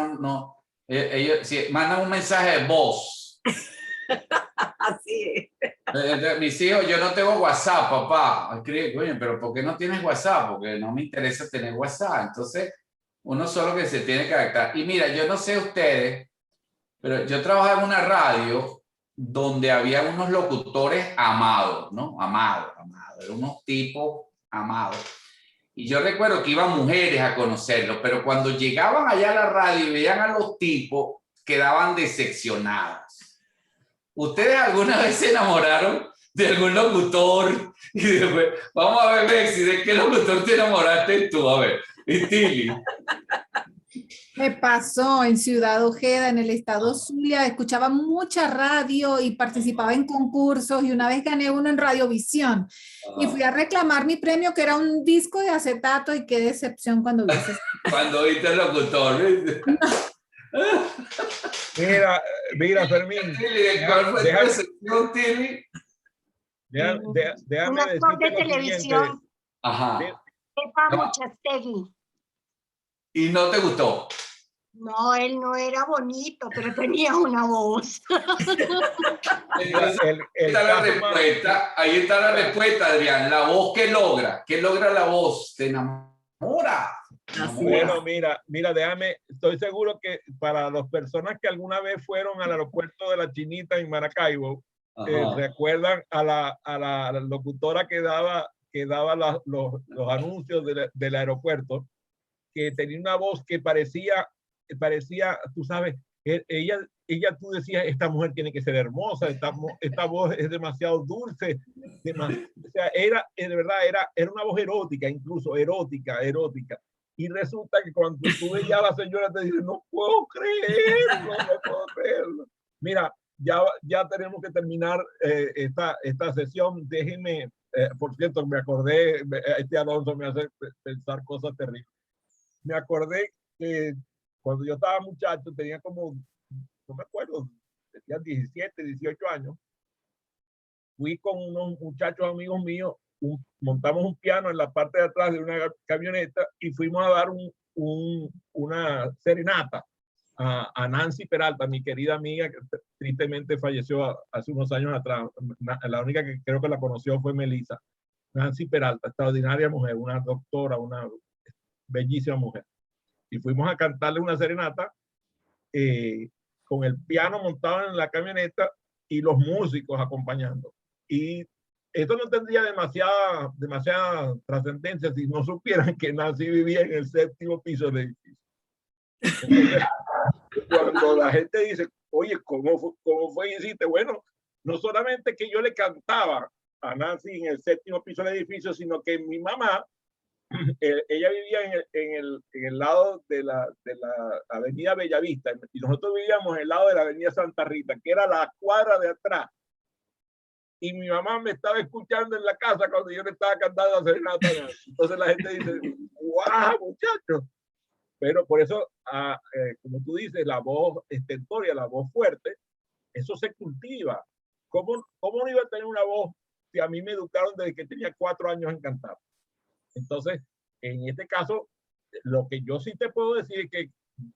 [SPEAKER 3] ellos si mandan un mensaje de voz.
[SPEAKER 2] Así es.
[SPEAKER 3] Mis hijos, yo no tengo WhatsApp, papá. Escribe, coño, pero ¿por qué no tienes WhatsApp? Porque no me interesa tener WhatsApp. Entonces, uno solo que se tiene que adaptar. Y mira, yo no sé ustedes, pero yo trabajaba en una radio donde había unos locutores amados, ¿no? Amados. Eran unos tipos amados. Y yo recuerdo que iban mujeres a conocerlos, pero cuando llegaban allá a la radio y veían a los tipos, quedaban decepcionados. ¿Ustedes alguna vez se enamoraron de algún locutor? Y después, vamos a ver, Bexi, ¿de qué locutor te enamoraste tú? A ver, y Tilly.
[SPEAKER 5] Me pasó en Ciudad Ojeda, en el estado Zulia, escuchaba mucha radio y participaba en concursos y una vez gané uno en Radiovisión y fui a reclamar mi premio que era un disco de acetato y qué decepción cuando vi ese.
[SPEAKER 3] Cuando viste el locutor.
[SPEAKER 1] Mira, Fermín.
[SPEAKER 3] ¿Cuál fue tu decepción, Tilly?
[SPEAKER 1] Déjame
[SPEAKER 4] un actor de televisión.
[SPEAKER 3] Ajá.
[SPEAKER 4] Pepa Muchastegui.
[SPEAKER 3] ¿Y no te gustó?
[SPEAKER 4] No, él no era bonito, pero tenía una voz.
[SPEAKER 3] Entonces, ahí está la respuesta, Adrián. La voz que logra la voz, te enamora.
[SPEAKER 1] Bueno, mira, estoy seguro que para las personas que alguna vez fueron al aeropuerto de La Chinita en Maracaibo, recuerdan a la locutora que daba los anuncios del aeropuerto, que tenía una voz que parecía, tú sabes, ella tú decías, esta mujer tiene que ser hermosa, esta voz es demasiado dulce, o sea, de verdad, era una voz erótica, incluso erótica, y resulta que cuando tú veías a la señora te dice, no puedo creerlo. Mira, ya tenemos que terminar esta sesión. Déjenme, por cierto, me acordé, este Alonso me hace pensar cosas terribles. Me acordé que cuando yo estaba muchacho, tenía como, no me acuerdo, tenía 17, 18 años, fui con unos muchachos amigos míos, montamos un piano en la parte de atrás de una camioneta y fuimos a dar una serenata a Nancy Peralta, mi querida amiga, que tristemente falleció hace unos años atrás. La única que creo que la conoció fue Melissa. Nancy Peralta, extraordinaria mujer, una doctora, una bellísima mujer. Y fuimos a cantarle una serenata con el piano montado en la camioneta y los músicos acompañando. Y esto no tendría demasiada trascendencia si no supieran que Nancy vivía en el 7º piso del edificio. Entonces, cuando la gente dice, oye, ¿cómo fue que hiciste? Bueno, no solamente que yo le cantaba a Nancy en el 7º piso del edificio, sino que mi mamá, ella vivía en el lado de la avenida Bellavista, y nosotros vivíamos en el lado de la avenida Santa Rita, que era la cuadra de atrás. Y mi mamá me estaba escuchando en la casa cuando yo le estaba cantando la serenata. Entonces la gente dice, ¡guau, muchachos! Pero por eso, como tú dices, la voz estentoria, la voz fuerte, eso se cultiva. ¿Cómo no iba a tener una voz si a mí me educaron desde que tenía 4 años en cantar? Entonces, en este caso, lo que yo sí te puedo decir es que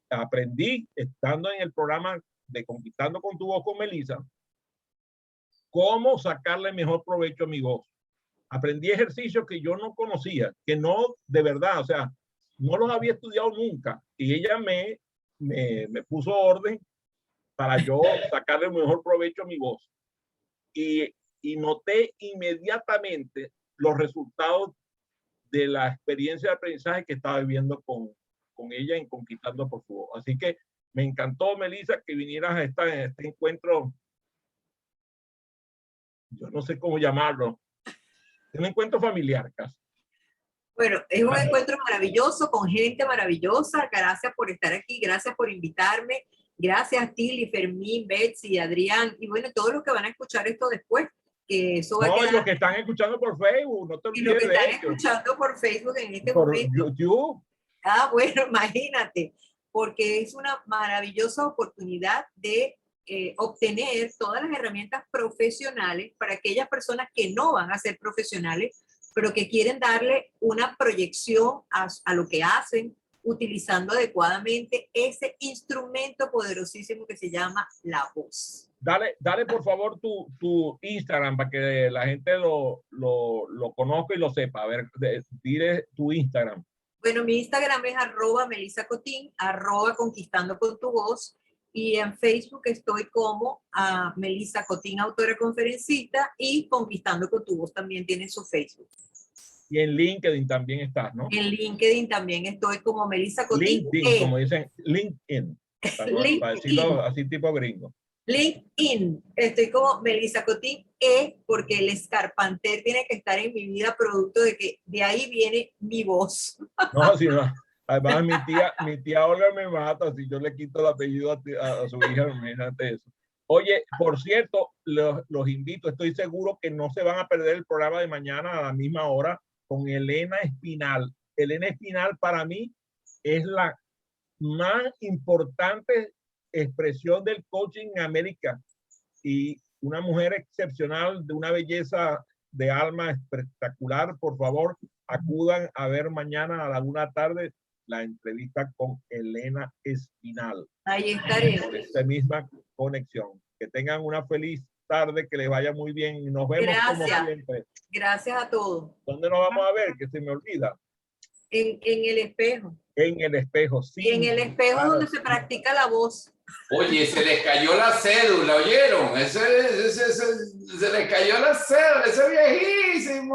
[SPEAKER 1] aprendí estando en el programa de Conquistando con tu Voz con Melissa, cómo sacarle mejor provecho a mi voz. Aprendí ejercicios que yo no conocía, que no, de verdad, o sea, no los había estudiado nunca. Y ella me puso orden para yo sacarle mejor provecho a mi voz. Y noté inmediatamente los resultados de la experiencia de aprendizaje que estaba viviendo con ella en Conquistando por su Voz. Así que me encantó, Melissa, que vinieras a este encuentro. Yo no sé cómo llamarlo, un encuentro familiar casi.
[SPEAKER 2] Bueno, es un encuentro maravilloso, con gente maravillosa. Gracias por estar aquí, gracias por invitarme. Gracias a Tilly, Fermín, Betsy, Adrián, y bueno, todos los que van a escuchar esto después, que eso va a quedar...
[SPEAKER 1] los que están escuchando por Facebook, no te olvides de ellos.
[SPEAKER 2] Y los que están escuchando por Facebook en este momento.
[SPEAKER 1] Por YouTube.
[SPEAKER 2] Ah, bueno, imagínate, porque es una maravillosa oportunidad de obtener todas las herramientas profesionales para aquellas personas que no van a ser profesionales, pero que quieren darle una proyección a lo que hacen, utilizando adecuadamente ese instrumento poderosísimo que se llama la voz.
[SPEAKER 1] Dale por favor tu Instagram para que la gente lo conozca y lo sepa. A ver, dile tu Instagram.
[SPEAKER 2] Bueno, mi Instagram es @MelissaCotín, @Conquistando con tu Voz. Y en Facebook estoy como Melissa Cotín, autora conferencista, y Conquistando con tu Voz también tiene su Facebook.
[SPEAKER 1] Y en LinkedIn también estás, ¿no?
[SPEAKER 2] En LinkedIn también estoy como Melissa Cotín.
[SPEAKER 1] LinkedIn, como dicen, LinkedIn. Para decirlo así tipo gringo.
[SPEAKER 2] LinkedIn, estoy como Melissa Cotín, porque el escarpanter tiene que estar en mi vida, producto de que de ahí viene mi voz.
[SPEAKER 1] No, si no. Además, mi tía Olga me mata si yo le quito el apellido a su hija, imagínate eso. Oye, por cierto, los invito, estoy seguro que no se van a perder el programa de mañana a la misma hora con Elena Espinal. Elena Espinal para mí es la más importante expresión del coaching en América y una mujer excepcional, de una belleza de alma espectacular. Por favor, acudan a ver mañana a la 1:00 la entrevista con Elena Espinal.
[SPEAKER 2] Ahí estaré.
[SPEAKER 1] Por esta misma conexión. Que tengan una feliz tarde, que les vaya muy bien y nos vemos como siempre.
[SPEAKER 2] Gracias a todos.
[SPEAKER 1] ¿Dónde nos vamos a ver? Que se me olvida.
[SPEAKER 2] En el espejo.
[SPEAKER 1] En el espejo, sí.
[SPEAKER 2] Y en el espejo donde se practica la voz.
[SPEAKER 3] Oye, se les cayó la cédula, ¿oyeron? Se les cayó la cédula, ese viejísimo.